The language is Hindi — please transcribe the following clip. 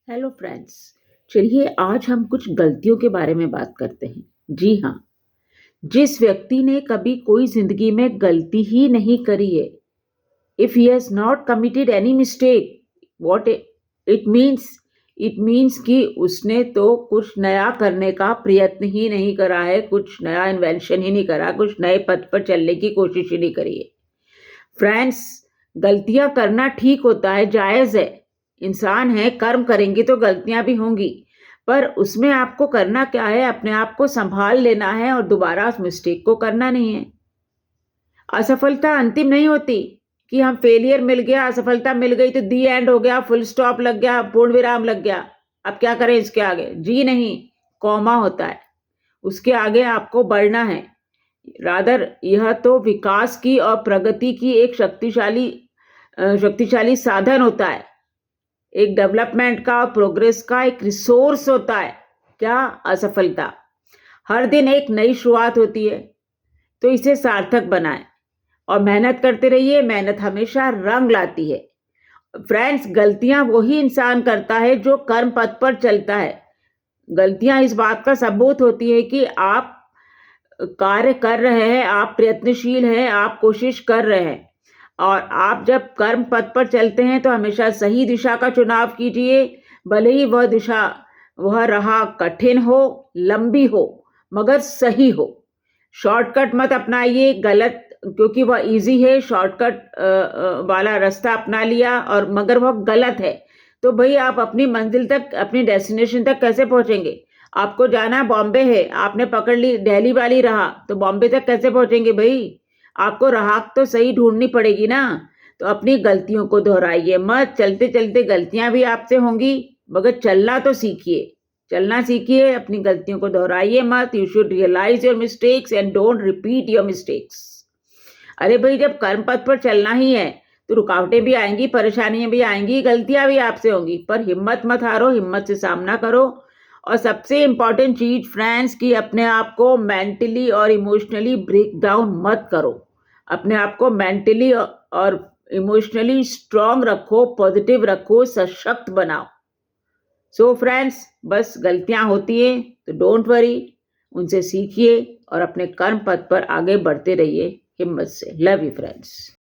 Hello friends. चलिए आज हम कुछ गलतियों के बारे में बात करते हैं। जी हाँ, जिस व्यक्ति ने कभी कोई जिंदगी में गलती ही नहीं करी है, if he has not committed any mistake, what it means कि उसने तो कुछ नया करने का प्रयत्न ही नहीं करा है, कुछ नया इन्वेंशन ही नहीं करा, कुछ नए पथ पर चलने की कोशिश ही नहीं करी है। फ्रेंड्स, गलतियां करना ठीक होता है, जायज़ है। इंसान है, कर्म करेंगे तो गलतियां भी होंगी, पर उसमें आपको करना क्या है, अपने आप को संभाल लेना है और दोबारा उस मिस्टेक को करना नहीं है। असफलता अंतिम नहीं होती कि हम फेलियर मिल गया, असफलता मिल गई तो दी एंड हो गया, फुल स्टॉप लग गया, पूर्ण विराम लग गया, अब क्या करें इसके आगे। जी नहीं, कॉमा होता है, उसके आगे आपको बढ़ना है। रादर यह तो विकास की और प्रगति की एक शक्तिशाली साधन होता है, एक डेवलपमेंट का और प्रोग्रेस का एक रिसोर्स होता है। क्या? असफलता। हर दिन एक नई शुरुआत होती है, तो इसे सार्थक बनाएं और मेहनत करते रहिए। मेहनत हमेशा रंग लाती है। फ्रेंड्स, गलतियां वही इंसान करता है जो कर्म पथ पर चलता है। गलतियां इस बात का सबूत होती है कि आप कार्य कर रहे हैं, आप प्रयत्नशील हैं, आप कोशिश कर रहे हैं। और आप जब कर्म पथ पर चलते हैं तो हमेशा सही दिशा का चुनाव कीजिए, भले ही वह राह कठिन हो, लंबी हो, मगर सही हो। शॉर्टकट मत अपनाइए, गलत, क्योंकि वह इजी है, शॉर्टकट वाला रास्ता अपना लिया और मगर वह गलत है, तो भाई आप अपनी मंजिल तक, अपनी डेस्टिनेशन तक कैसे पहुंचेंगे? आपको जाना बॉम्बे है, आपने पकड़ ली दिल्ली वाली राह, तो बॉम्बे तक कैसे पहुंचेंगे भाई? आपको राह तो सही ढूंढनी पड़ेगी ना। तो अपनी गलतियों को दोहराइए मत। चलते चलते गलतियां भी आपसे होंगी, मगर चलना तो सीखिए, चलना सीखिए, अपनी गलतियों को दोहराइए मत। You should realise your mistakes and don't repeat your mistakes. अरे भाई, जब कर्म पथ पर चलना ही है तो रुकावटें भी आएंगी, परेशानियां भी आएंगी, गलतियां भी आपसे होंगी, पर हिम्मत मत हारो, हिम्मत से सामना करो। और सबसे इंपॉर्टेंट चीज फ्रेंड्स, कि अपने आप को मेंटली और इमोशनली ब्रेक डाउन मत करो। अपने आप को मेंटली और इमोशनली स्ट्रांग रखो, पॉजिटिव रखो, सशक्त बनाओ। सो फ्रेंड्स, बस गलतियां होती हैं तो डोंट वरी, उनसे सीखिए और अपने कर्म पथ पर आगे बढ़ते रहिए हिम्मत से। Love you friends.